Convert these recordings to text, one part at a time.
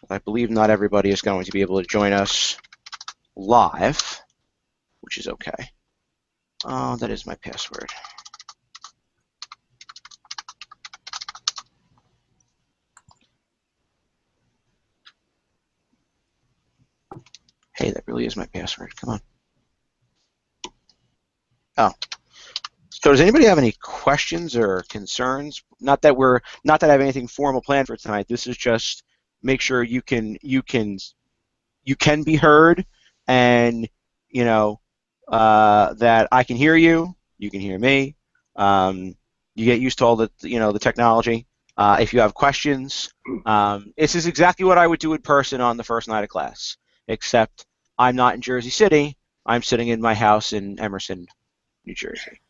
I believe not everybody is going to be able to join us live, which is okay. Oh, that is my password. Hey, that really is my password. Come on. Oh. So does anybody have any questions or concerns? Not that I have anything formal planned for tonight. This is just make sure you can be heard, and that I can hear you. You can hear me. You get used to all the the technology. If you have questions, this is exactly what I would do in person on the first night of class, except I'm not in Jersey City. I'm sitting in my house in Emerson, New Jersey,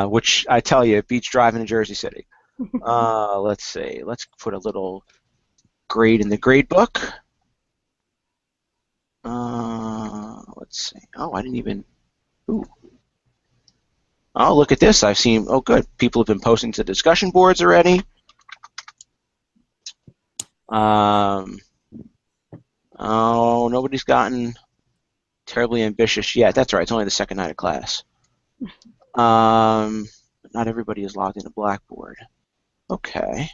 which I tell you, it beats driving to Jersey City. Let's see. Let's put a little grade in the grade book. Let's see. Oh, I didn't even. Ooh. Oh, look at this. I've seen. Oh, good. People have been posting to discussion boards already. Oh, nobody's gotten terribly ambitious yet. That's right. It's only the second night of class. Not everybody is logged into Blackboard. Okay.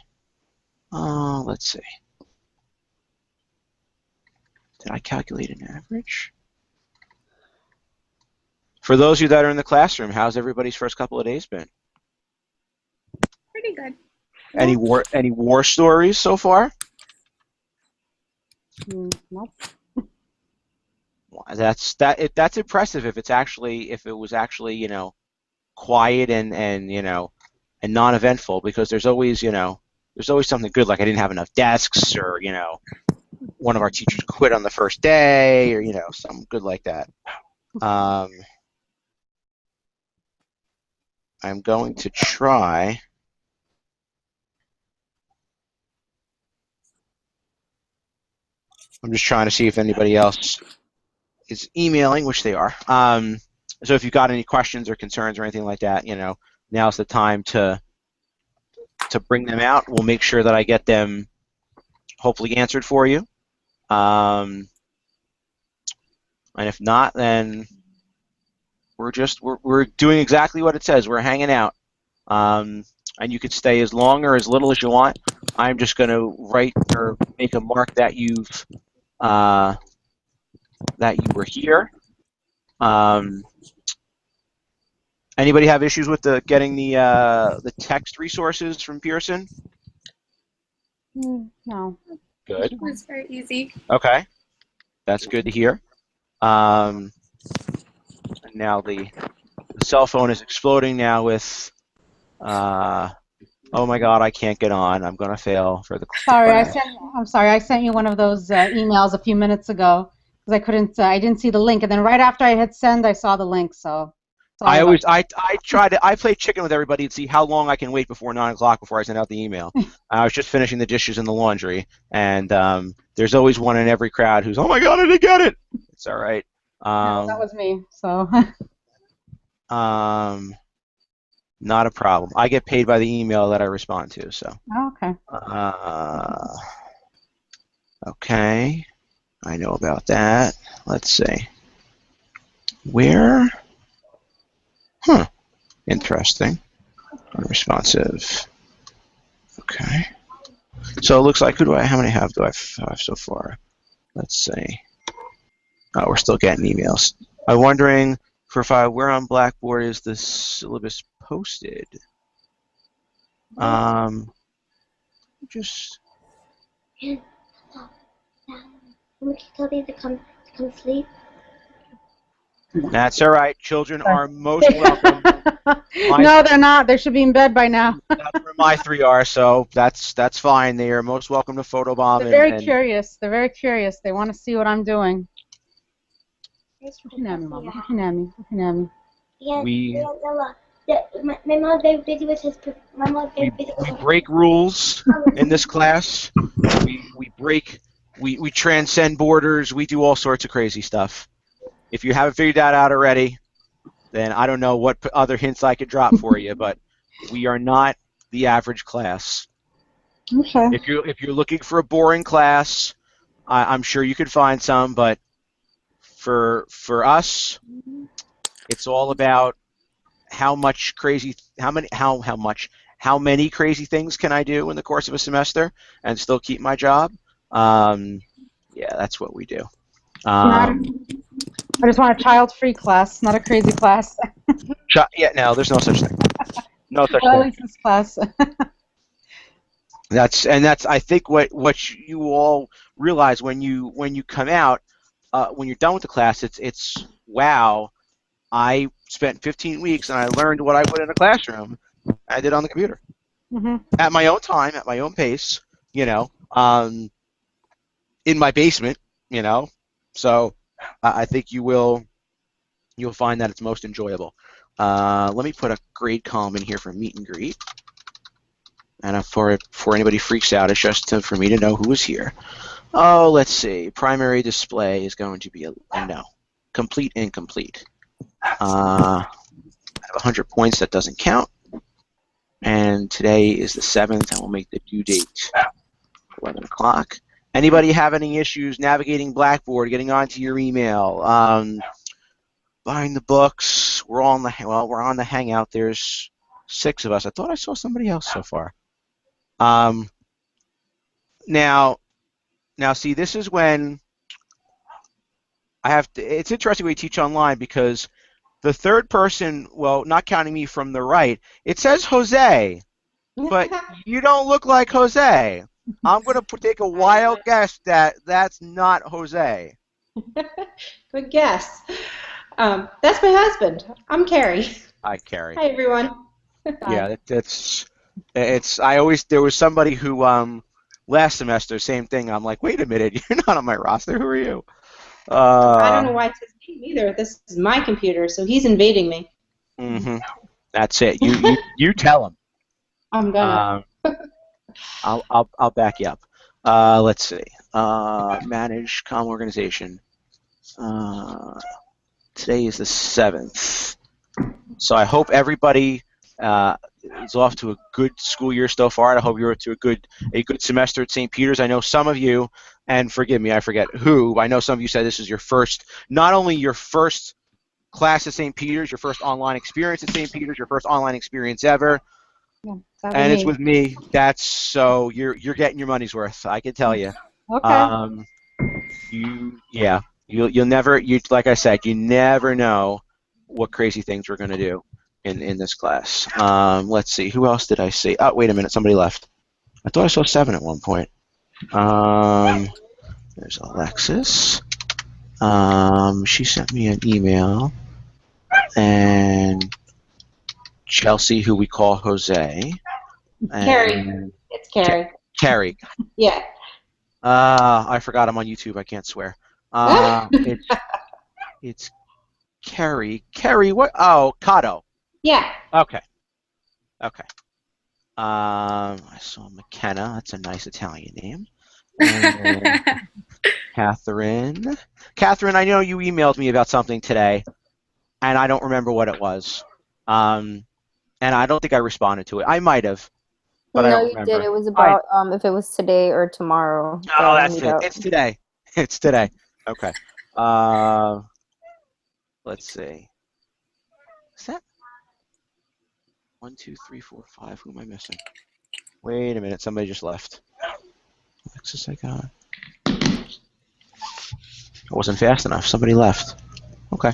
Let's see. Did I calculate an average? For those of you that are in the classroom, how's everybody's first couple of days been? Pretty good. Any war stories so far? Nope. That's impressive if it was actually quiet and non-eventful, because there's always something good, like I didn't have enough desks, or one of our teachers quit on the first day, or something good like that. I'm going to try. I'm just trying to see if anybody else is emailing, which they are. So if you've got any questions or concerns or anything like that, now's the time to bring them out. We'll make sure that I get them hopefully answered for you. And if not, then we're doing exactly what it says. We're hanging out. And you could stay as long or as little as you want. I'm just going to write or make a mark that you were here. Anybody have issues with getting the text resources from Pearson? No. Good. It was very easy. Okay, that's good to hear. And now the cell phone is exploding now with. Oh my God, I can't get on. I'm gonna fail for the. Sorry, I'm sorry. I sent you one of those emails a few minutes ago because I couldn't. I didn't see the link, and then right after I hit send, I saw the link. So. I play chicken with everybody to see how long I can wait before 9 o'clock before I send out the email. I was just finishing the dishes in the laundry, and there's always one in every crowd who's, oh my God, I didn't get it. It's all right. No, that was me. So. Not a problem. I get paid by the email that I respond to. So. Oh, okay. Okay. I know about that. Let's see. Where? Huh. Interesting. Unresponsive. Okay. So it looks like how many do I have so far? Let's see. Oh, we're still getting emails. I'm wondering where on Blackboard is the syllabus posted? Just. We can tell them to come sleep. That's all right. Children are most welcome. No, they're not. They should be in bed by now. That's where my three are, so that's fine. They are most welcome to photobomb. They're very curious. They're very curious. They want to see what I'm doing. Looking at me, Mom. Looking at me. Looking at me. My mom's very busy with his. My mom's very busy. We break rules in this class. We transcend borders. We do all sorts of crazy stuff. If you haven't figured that out already, then I don't know what other hints I could drop for you, but we are not the average class. Okay. If you're looking for a boring class, I'm sure you could find some, but for us, it's all about how many crazy things can I do in the course of a semester and still keep my job. Yeah, that's what we do. I just want a child-free class, not a crazy class. Yeah, no, there's no such thing. No such Well, at thing. least this class. That's I think what you all realize when you come out, when you're done with the class, it's wow, I spent 15 weeks and I learned what I would in a classroom. I did on the computer at my own time, at my own pace, in my basement, So I think you'll find that it's most enjoyable. Let me put a grade column in here for meet and greet. And before anybody freaks out, it's just for me to know who is here. Oh, let's see. Primary display is going to be a no. Complete, incomplete. I have 100 points. That doesn't count. And today is the 7th. I will make the due date 11 o'clock. Anybody have any issues navigating Blackboard, getting onto your email, buying the books? We're on the Hangout. There's 6 of us. I thought I saw somebody else so far. Now, see, this is when I have to. It's interesting we teach online because the third person, well, not counting me from the right, it says Jose, but you don't look like Jose. I'm going to take a wild guess that that's not Jose. Good guess. That's my husband. I'm Carrie. Hi, Carrie. Hi, everyone. Yeah, there was somebody who last semester, same thing. I'm like, wait a minute, you're not on my roster. Who are you? I don't know why it's his name either. This is my computer, so he's invading me. Mm-hmm. That's it. You tell him. I'm gonna. I'll back you up. Let's see. Manage comm organization. Today is the 7th. So I hope everybody is off to a good school year so far. I hope you're to a good semester at St. Peter's. I know some of you, and forgive me, I forget who. I know some of you said this is your first, not only your first class at St. Peter's, your first online experience at St. Peter's, your first online experience ever. Yeah, and it's with me. That's so you're getting your money's worth. I can tell you. Okay. You'll never like I said, you never know what crazy things we're gonna do in this class. Let's see, who else did I see? Oh, wait a minute, somebody left. I thought I saw 7 at one point. There's Alexis. She sent me an email, and Chelsea, who we call Jose. Carrie. It's Carrie. Carrie. Yeah. I forgot I'm on YouTube. I can't swear. It's Carrie. Carrie, what? Oh, Cotto. Yeah. Okay. I saw McKenna. That's a nice Italian name. And Catherine. Catherine, I know you emailed me about something today, and I don't remember what it was. And I don't think I responded to it. I might have, but I don't remember. No, you did. It was about if it was today or tomorrow. Oh, that's it. It's today. It's today. Okay. Let's see. Is that 1, 2, 3, 4, 5? Who am I missing? Wait a minute. Somebody just left. Alexis, I got. I wasn't fast enough. Somebody left. Okay.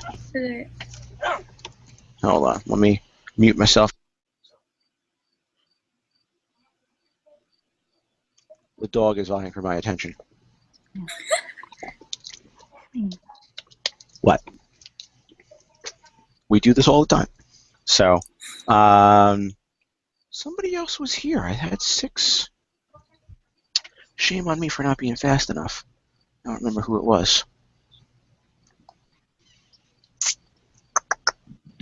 Hold on. Let me mute myself. The dog is vying for my attention. What? We do this all the time. So, somebody else was here. I had 6. Shame on me for not being fast enough. I don't remember who it was.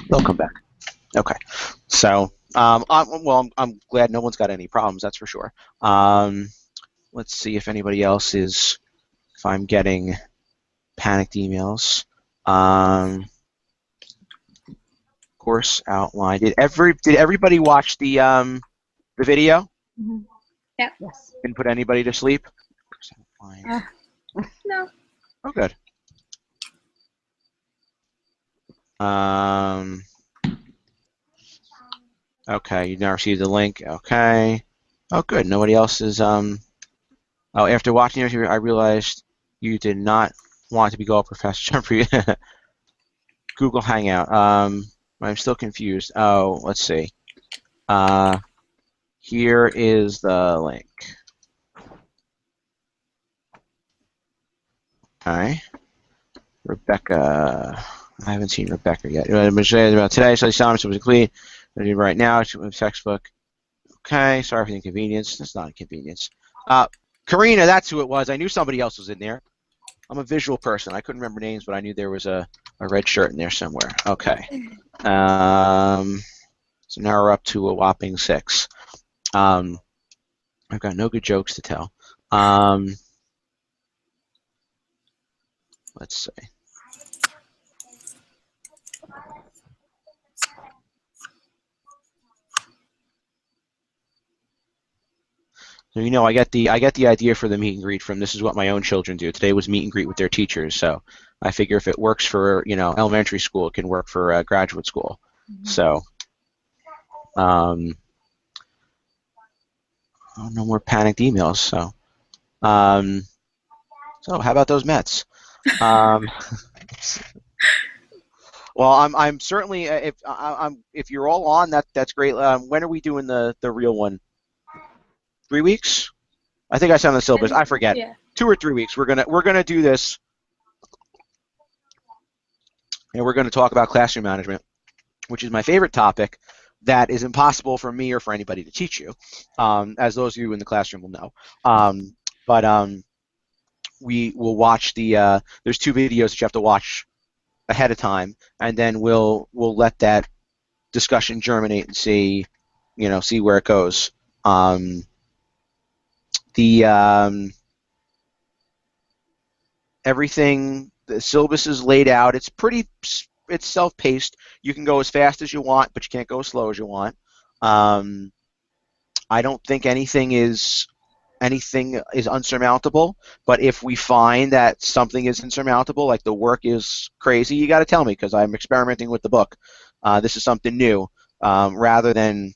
They'll come back. Okay. So, I'm glad no one's got any problems. That's for sure. Let's see if anybody else is. If I'm getting panicked emails. Course outline. Did everybody watch the video? Mm-hmm. Yes. Didn't put anybody to sleep? No. Oh, good. Okay, you now received the link. Okay. Oh, good. Nobody else is. Oh, after watching it, I realized you did not want to be called Professor Jump for you. Google Hangout. I'm still confused. Oh, let's see. Here is the link. Okay. Rebecca. I haven't seen Rebecca yet. I'm going to say about today, so I saw him, so it was clean. I do right now. It's a textbook. Okay, sorry for the inconvenience. That's not inconvenience. Karina, that's who it was. I knew somebody else was in there. I'm a visual person. I couldn't remember names, but I knew there was a red shirt in there somewhere. Okay. So now we're up to a whopping 6. I've got no good jokes to tell. Let's see. So I get the idea for the meet and greet from this is what my own children do. Today was meet and greet with their teachers, so I figure if it works for elementary school, it can work for graduate school. So, oh, no more panicked emails. So, so how about those Mets? Well, I'm certainly if you're all on that's great. When are we doing the real one? 3 weeks? I think I said on the syllabus. I forget. Yeah. 2 or 3 weeks. We're gonna do this, and we're gonna talk about classroom management, which is my favorite topic. That is impossible for me or for anybody to teach you, as those of you in the classroom will know. But we will watch the. There's 2 videos that you have to watch ahead of time, and then we'll let that discussion germinate and see where it goes. Everything, the syllabus is laid out. It's self-paced. You can go as fast as you want, but you can't go as slow as you want. I don't think anything is unsurmountable, but if we find that something is insurmountable, like the work is crazy, you got to tell me, because I'm experimenting with the book. This is something new, rather than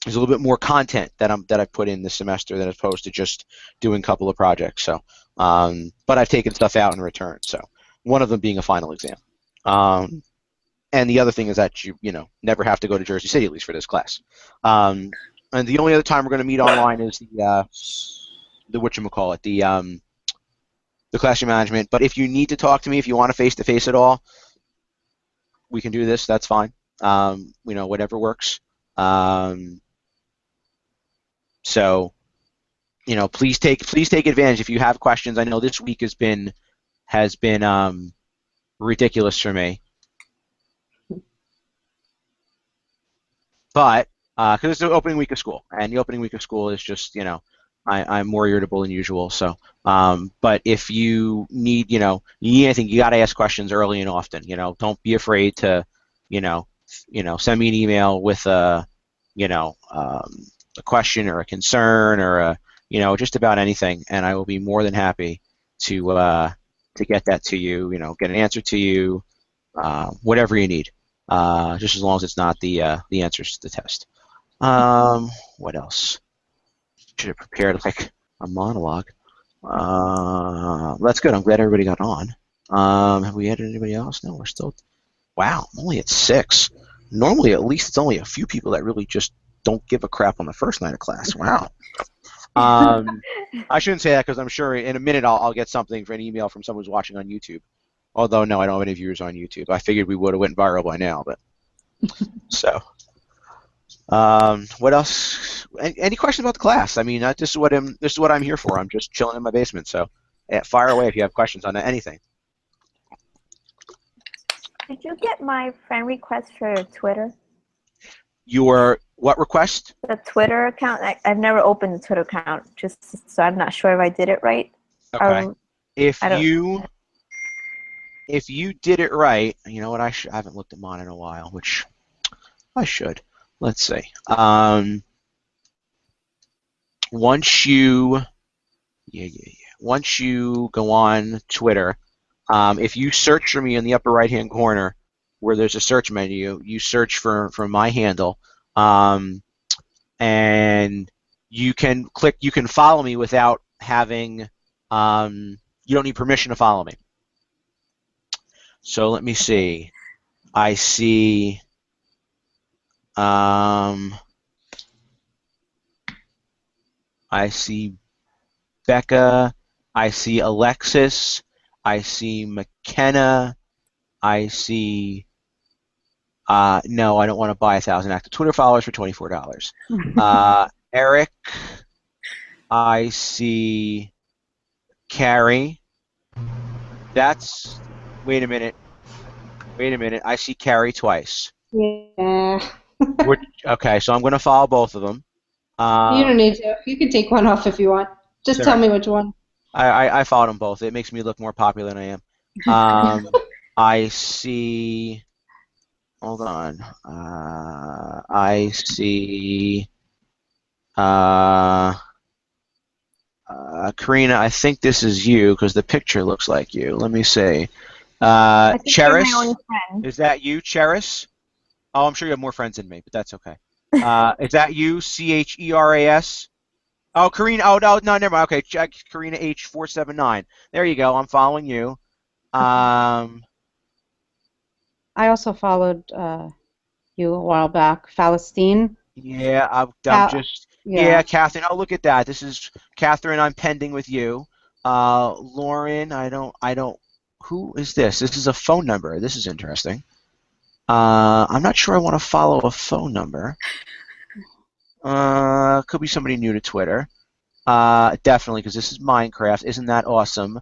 there's a little bit more content that I put in this semester than opposed to just doing a couple of projects. So, but I've taken stuff out in return. So, one of them being a final exam, and the other thing is that you never have to go to Jersey City, at least for this class. And the only other time we're going to meet online is the whatchamacallit, the classroom management. But if you need to talk to me, if you want to face-to-face at all, we can do this. That's fine. Whatever works. So, please take advantage if you have questions. I know this week has been ridiculous for me, but because it's the opening week of school, and the opening week of school is just I'm more irritable than usual. So, but if you need anything, you got to ask questions early and often. Don't be afraid to send me an email with a question or a concern or just about anything, and I will be more than happy to get that to you. Get an answer to you, whatever you need, just as long as it's not the answers to the test. What else? Should have prepared like a monologue. That's good. I'm glad everybody got on. Have we added anybody else? No, we're still. Wow, I'm only at 6. Normally, at least it's only a few people that really just don't give a crap on the first night of class. Wow. I shouldn't say that because I'm sure in a minute I'll get something for an email from someone who's watching on YouTube. Although no, I don't have any viewers on YouTube. I figured we would have went viral by now, but so. What else? Any questions about the class? I mean, this is what I'm here for. I'm just chilling in my basement. So, fire away if you have questions on anything. Did you get my friend request for Twitter? Your what request? The Twitter account. I've never opened the Twitter account, just so I'm not sure if I did it right. Okay. If you did it right, you know what? I haven't looked at mine in a while, which I should. Let's see. once you once you go on Twitter, if you search for me in the upper right-hand corner where there's a search menu, you search for my handle, and you can follow me without having, you don't need permission to follow me. So let me see. I see, Becca, I see Alexis, I see McKenna, I see, no, I don't want to buy 1,000 active Twitter followers for $24. Eric, I see Carrie, wait a minute, I see Carrie twice. Yeah. Okay, so I'm going to follow both of them. You don't need to. You can take one off if you want. Just Sure. tell me which one. I followed them both. It makes me look more popular than I am. I see. Hold on. I see. Karina, I think this is you because the picture looks like you. Let me see. I think you're my Cheris, only friend. is that you, Cheris? Oh, I'm sure you have more friends than me, but that's okay. Is that you, Cheras? Oh, Karina. Oh, no, never mind. Okay, check Karina H479. There you go. I'm following you. I also followed you a while back, Palestine. Yeah, I'm just. Yeah. Yeah, Catherine. Oh, look at that. This is Catherine. I'm pending with you. Lauren. I don't. Who is this? This is a phone number. This is interesting. I'm not sure I want to follow a phone number. Could be somebody new to Twitter. Definitely, because this is Minecraft. Isn't that awesome?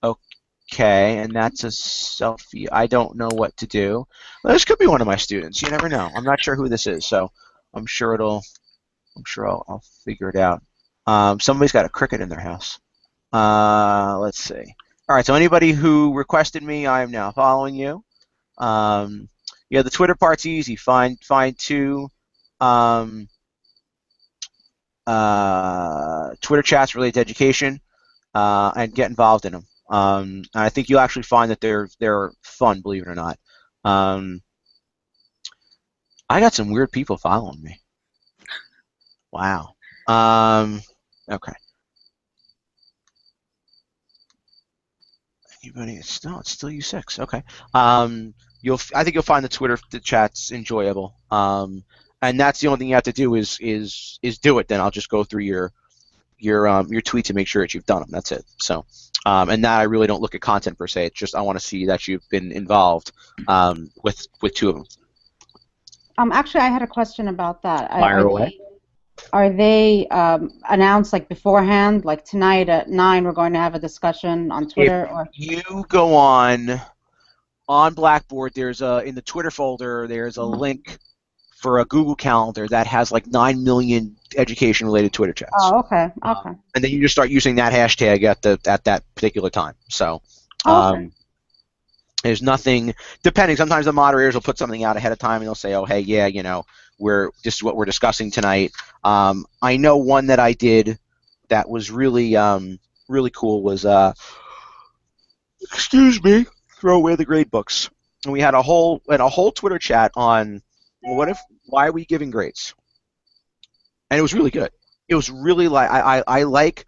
Okay, and that's a selfie. I don't know what to do. Well, this could be one of my students. You never know. I'm not sure who this is, so I'm sure I'll figure it out. Somebody's got a cricket in their house. Let's see. All right, so anybody who requested me, I am now following you. Yeah, the Twitter part's easy. Find two Twitter chats related to education, and get involved in them. And I think you'll actually find that they're fun, believe it or not. I got some weird people following me. Wow. Okay. Anybody? It's still U6. Okay. I think you'll find the chats enjoyable. And that's the only thing you have to do is do it. Then I'll just go through your tweets and make sure that you've done them. That's it. So, and that I really don't look at content per se. It's just I want to see that you've been involved with two of them. Actually, I had a question about that. Fire away. Are they announced like beforehand? Like tonight at 9, we're going to have a discussion on Twitter? You go on Blackboard. There's in the Twitter folder. There's a link for a Google Calendar that has like 9 million education-related Twitter chats. Oh, okay. Okay. And then you just start using that hashtag at that particular time. So. Okay. There's nothing, depending, sometimes the moderators will put something out ahead of time and they'll say, oh, hey, yeah, this is what we're discussing tonight. I know one that I did that was really, really cool was, excuse me, throw away the grade books. And we had a whole Twitter chat on, why are we giving grades? And it was really good. It was really I like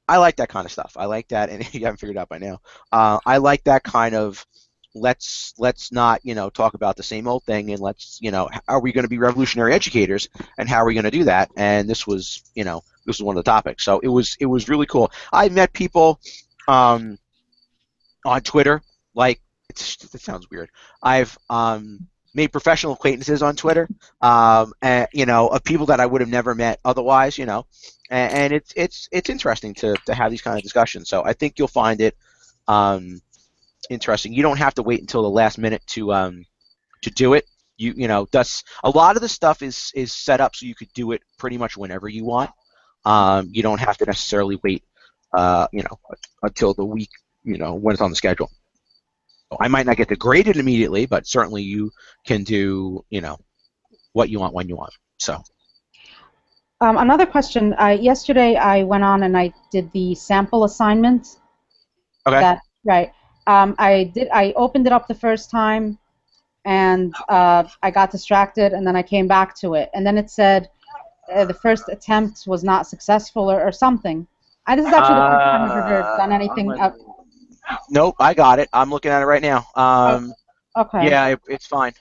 that kind of stuff. I like that, and you haven't figured it out by now. I like that kind of, let's not talk about the same old thing, and let's are we going to be revolutionary educators, and how are we going to do that? And this was one of the topics. So it was really cool. I met people on Twitter, like it sounds weird. I've made professional acquaintances on Twitter, and of people that I would have never met otherwise, and it's interesting to have these kind of discussions. So I think you'll find it interesting. You don't have to wait until the last minute to do it. That's a lot of the stuff is set up so you could do it pretty much whenever you want. You don't have to necessarily wait, until the week, when it's on the schedule. I might not get to grade it immediately, but certainly you can do, what you want when you want. So. Another question. Yesterday I went on and I did the sample assignment. Okay. Right. I opened it up the first time, and I got distracted, and then I came back to it, and then it said the first attempt was not successful or something. This is actually the first time I've ever done anything. Nope, I got it. I'm looking at it right now. Okay. Yeah, it's fine.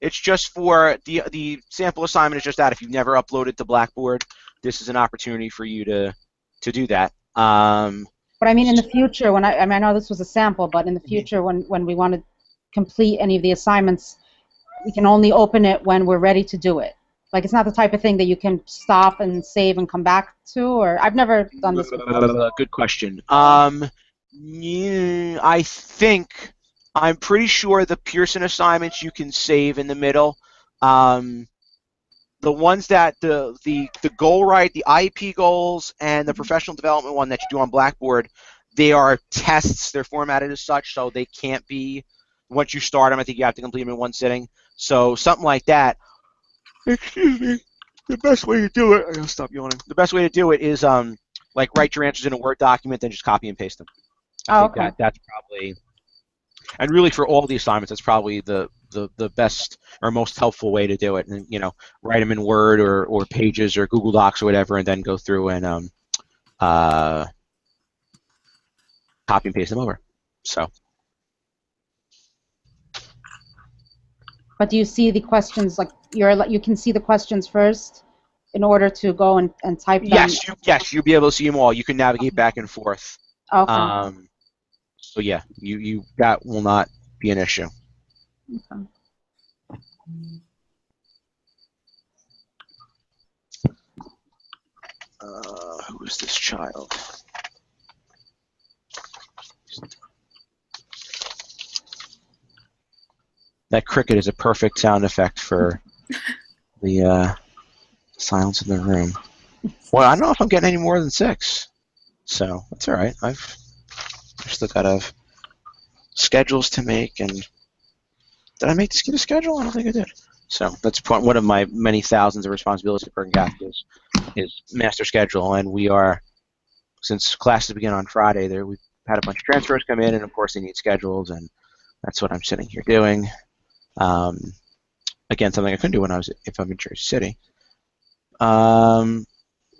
It's just for the sample assignment is just that if you've never uploaded to Blackboard, this is an opportunity for you to do that. But I mean, in the future, when I know this was a sample, but in the future, when we want to complete any of the assignments, we can only open it when we're ready to do it. Like, it's not the type of thing that you can stop and save and come back to, or I've never done this before. Good question. Yeah, I'm pretty sure the Pearson assignments you can save in the middle. The ones that the goal right, the IEP goals, and the professional development one that you do on Blackboard, they are tests. They're formatted as such, so they can't be. Once you start them, I think you have to complete them in one sitting. So something like that. Excuse me. The best way to do it. I'm gonna stop yawning. The best way to do it is like write your answers in a Word document, then just copy and paste them. I think that's probably, and really for all the assignments, that's probably the best or most helpful way to do it. And write them in Word or Pages or Google Docs or whatever, and then go through and copy and paste them over. So. But do you see the questions, like you can see the questions first in order to go and type them? Yes, you'll be able to see them all. You can navigate back and forth. Okay. So yeah, you that will not be an issue. Okay. Who is this child? That cricket is a perfect sound effect for the silence in the room. Well, I don't know if I'm getting any more than 6, so that's all right. I've still got schedules to make, and did I make this a schedule? I don't think I did. So that's one of my many thousands of responsibilities at Bergen Catholic is master schedule, and we are, since classes begin on Friday, we've had a bunch of transfers come in, and of course they need schedules, and that's what I'm sitting here doing. Again, something I couldn't do if I'm in Jersey City. Well,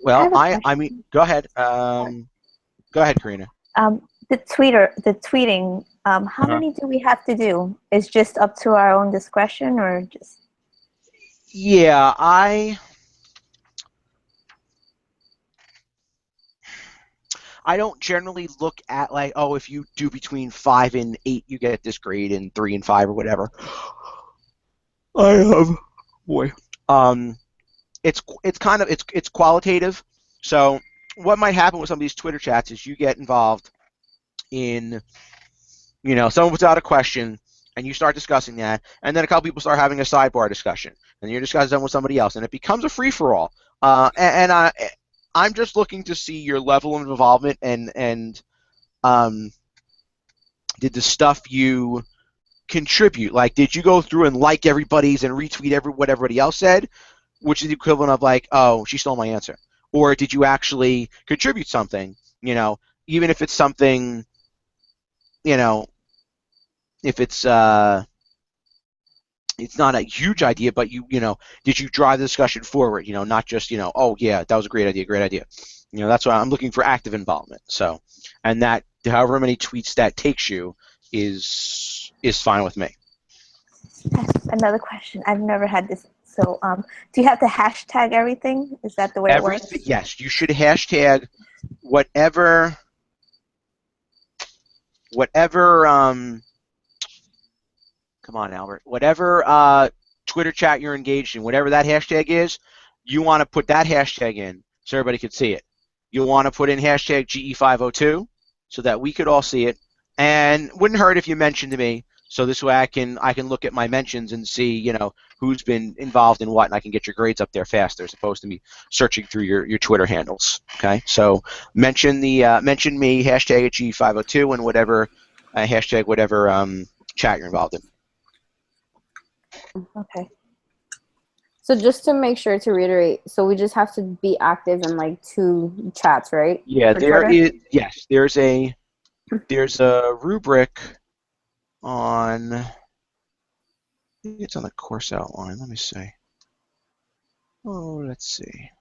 I mean, go ahead. Go ahead, Karina. The tweeting. How many do we have to do? Is just up to our own discretion, or just? Yeah, I don't generally look at like, oh, if you do between 5 and 8, you get this grade, and 3 and 5 or whatever. I have, boy. It's qualitative. So what might happen with some of these Twitter chats is you get involved in, someone puts out a question and you start discussing that, and then a couple people start having a sidebar discussion, and you're discussing them with somebody else, and it becomes a free-for-all. I'm just looking to see your level of involvement and did the stuff you contribute, like, did you go through and like everybody's and retweet what everybody else said, which is the equivalent of like, oh, she stole my answer, or did you actually contribute something, even if it's something, if it's not a huge idea, but did you drive the discussion forward, not just, oh yeah, that was a great idea. That's why I'm looking for active involvement. So, and that however many tweets that takes you is fine with me. Another question. I've never had this. So, do you have to hashtag everything? Is that the way it works? Yes, you should hashtag whatever. Come on, Albert. Whatever Twitter chat you're engaged in, whatever that hashtag is, you want to put that hashtag in so everybody could see it. You'll want to put in hashtag GE502 so that we could all see it. And wouldn't hurt if you mentioned to me, so this way I can look at my mentions and see, who's been involved in what, and I can get your grades up there faster as opposed to me searching through your Twitter handles. Okay, so mention me, hashtag at GE502, and whatever hashtag whatever chat you're involved in. Okay. So just to make sure to reiterate, so we just have to be active in like 2 chats, right? Yeah, For there Twitter? is. Yes, there's a rubric on. I think it's on the course outline. Let me see. Oh, let's see.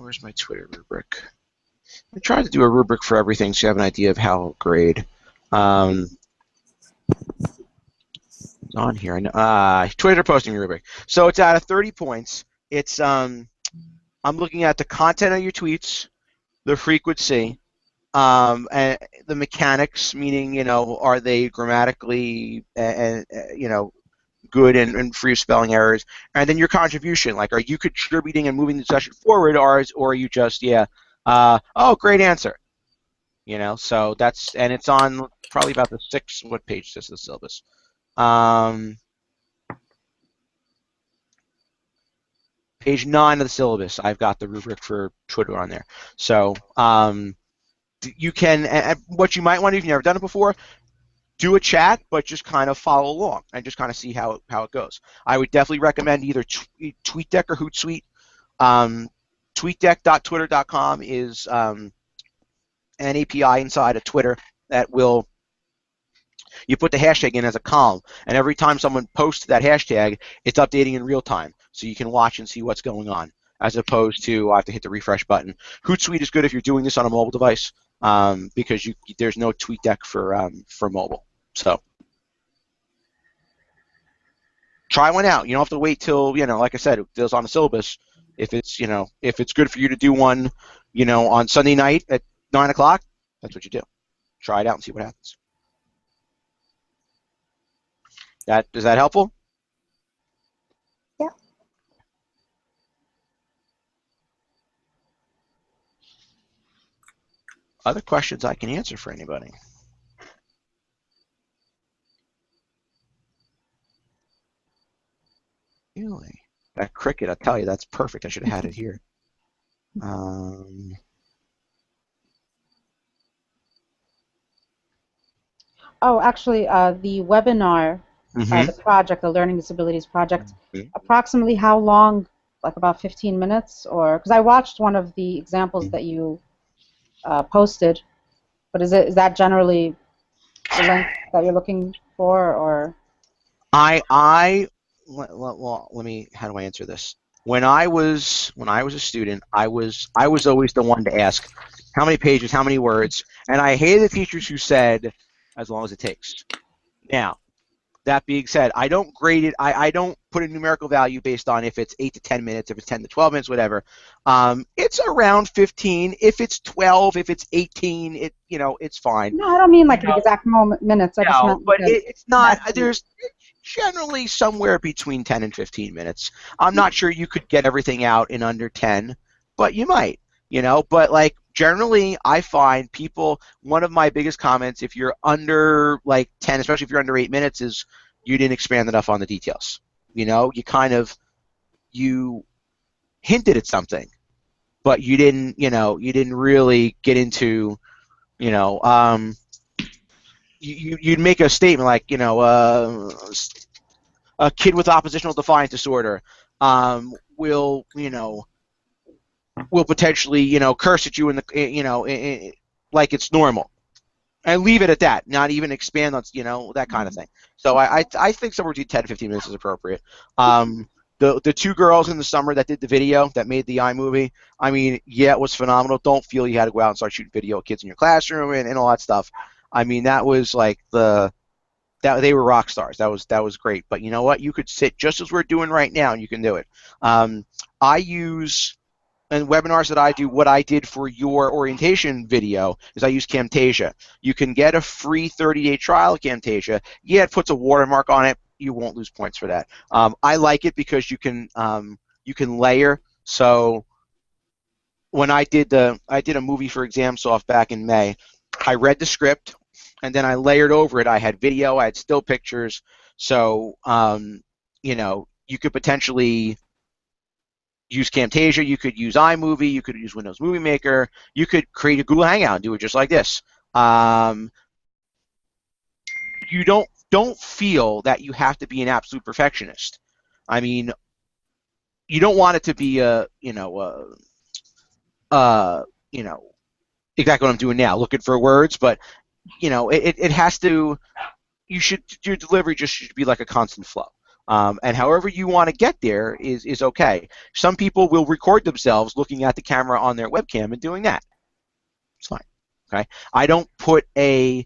Where's my Twitter rubric? I tried to do a rubric for everything so you have an idea of how I'll grade. It's on here. I know. Twitter posting rubric. So it's out of 30 points. It's I'm looking at the content of your tweets, the frequency, and the mechanics, meaning are they grammatically and good and free of spelling errors, and then your contribution, like are you contributing and moving the session forward, or are you just oh, great answer, so that's, and it's on probably about the what page is this, the syllabus, page 9 of the syllabus. I've got the rubric for Twitter on there, so you can, what you might want to do if you've never done it before, do a chat, but just kind of follow along and just kind of see how it goes. I would definitely recommend either TweetDeck or Hootsuite. TweetDeck.twitter.com is an API inside of Twitter that will, you put the hashtag in as a column, and every time someone posts that hashtag, it's updating in real time, so you can watch and see what's going on, as opposed to I have to hit the refresh button. Hootsuite is good if you're doing this on a mobile device, because there's no TweetDeck for mobile. So try one out. You don't have to wait till, like I said, it's on the syllabus. If it's good for you to do one, on Sunday night at 9 o'clock, that's what you do. Try it out and see what happens. Is that helpful? Yeah. Other questions I can answer for anybody? Really? That cricket, I'll tell you, that's perfect. I should have had it here. Oh, actually, the webinar, the project, the Learning Disabilities Project, approximately how long? Like about 15 minutes? Or, because I watched one of the examples that you posted, but is that generally the length that you're looking for, or? Well, let me, how do I answer this? When I was a student, I was always the one to ask, how many pages, how many words, and I hated the teachers who said, as long as it takes. Now, that being said, I don't grade it. I don't put a numerical value based on if it's 8 to 10 minutes, if it's 10 to 12 minutes, whatever. It's around 15. If it's 12, if it's 18, it's fine. No, I don't mean like the exact minutes. I just meant but it's not. There's generally somewhere between 10 and 15 minutes. I'm not sure you could get everything out in under 10, but you might. But like generally, I find people, one of my biggest comments, if you're under like 10, especially if you're under 8 minutes, is you didn't expand enough on the details. You hinted at something, but you didn't really get into, you'd make a statement like, a kid with oppositional defiant disorder will potentially curse at you in the like it's normal, and leave it at that, not even expand on that kind of thing. So I think somewhere between 10 to 15 minutes is appropriate. The 2 girls in the summer that did the video that made the iMovie, I mean, yeah, it was phenomenal. Don't feel you had to go out and start shooting video of kids in your classroom and all that stuff. I mean, that was like they were rock stars. That was great. But you know what? You could sit just as we're doing right now, and you can do it. I use, in webinars that I do, what I did for your orientation video is I use Camtasia. You can get a free 30-day trial of Camtasia. Yeah, it puts a watermark on it. You won't lose points for that. I like it because you can layer. So when I did a movie for ExamSoft back in May, I read the script, and then I layered over it. I had video, I had still pictures, so you could potentially use Camtasia, you could use iMovie, you could use Windows Movie Maker, you could create a Google Hangout and do it just like this. You don't feel that you have to be an absolute perfectionist. I mean, you don't want it to be exactly what I'm doing now, looking for words, but it has to. Your delivery just should be like a constant flow. And however you want to get there is okay. Some people will record themselves looking at the camera on their webcam and doing that. It's fine. Okay. I don't put I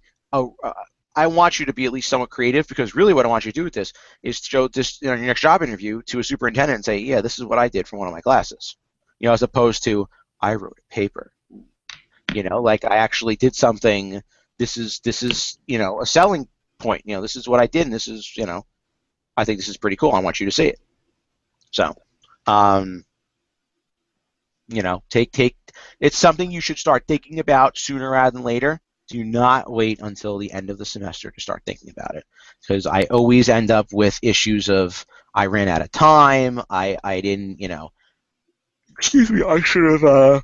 want you to be at least somewhat creative, because really what I want you to do with this is to show this in your next job interview to a superintendent and say, yeah, this is what I did for one of my classes. As opposed to, I wrote a paper. Like I actually did something. This is a selling point. This is what I did, and this is I think this is pretty cool. I want you to see it. So, take it's something you should start thinking about sooner rather than later. Do not wait until the end of the semester to start thinking about it, because I always end up with issues of I ran out of time. I didn't excuse me. I should have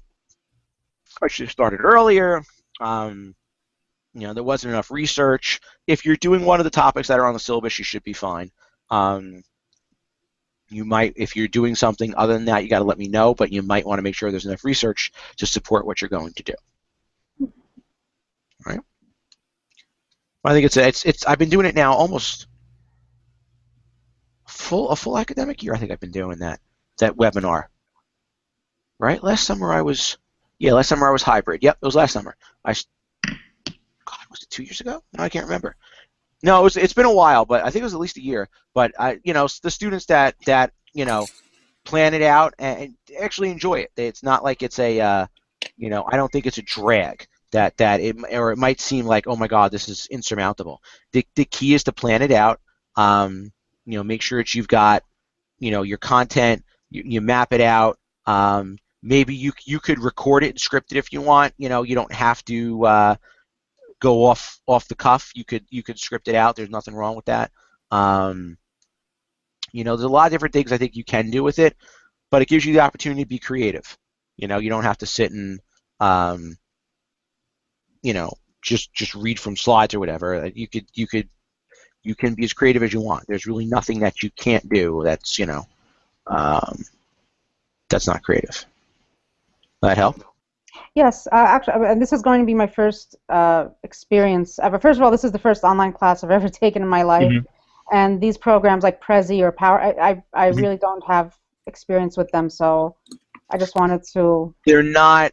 started earlier. There wasn't enough research. If you're doing one of the topics that are on the syllabus, you should be fine. You might, if you're doing something other than that, you got to let me know, but you might want to make sure there's enough research to support what you're going to do. All right. I think it's I've been doing it now almost a full academic year. I think I've been doing that webinar. Right? Last summer I was hybrid. Yep, it was last summer. God, was it 2 years ago? No, I can't remember. No, it's been a while, but I think it was at least a year. But the students that plan it out and actually enjoy it. It's not like it's a I don't think it's a drag or it might seem like, oh my God, this is insurmountable. The key is to plan it out. Make sure that you've got your content. You map it out. Maybe you could record it and script it if you want. You don't have to go off the cuff. You could script it out. There's nothing wrong with that. There's a lot of different things I think you can do with it, but it gives you the opportunity to be creative. You don't have to sit and just read from slides or whatever. You can be as creative as you want. There's really nothing that you can't do that's that's not creative. That help? Yes, actually, and this is going to be my first experience ever. First of all, this is the first online class I've ever taken in my life, and these programs like Prezi or Power, I really don't have experience with them, so I just wanted to. They're not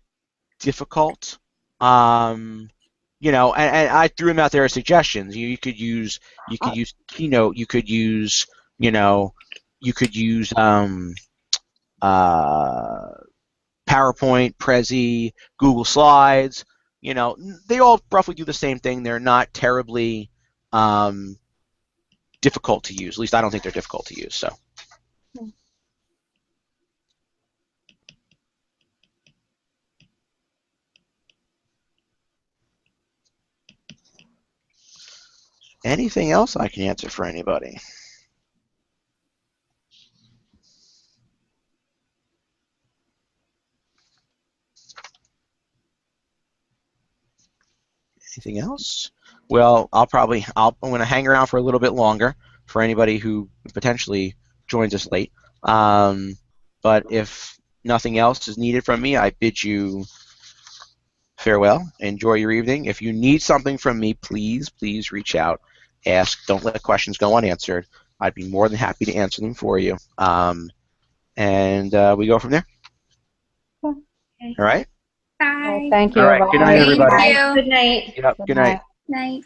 difficult, and I threw them out there as suggestions. You could use Keynote. You could use PowerPoint, Prezi, Google Slides. They all roughly do the same thing. They're not terribly difficult to use. At least I don't think they're difficult to use. So. Anything else I can answer for anybody? Anything else? Well, I'm going to hang around for a little bit longer for anybody who potentially joins us late. But if nothing else is needed from me, I bid you farewell. Enjoy your evening. If you need something from me, please reach out. Ask. Don't let questions go unanswered. I'd be more than happy to answer them for you. And we go from there. Okay. All right? Bye. Thank you. All right. Good night, everybody. Thank you. Good night. Yep. Good night. Night.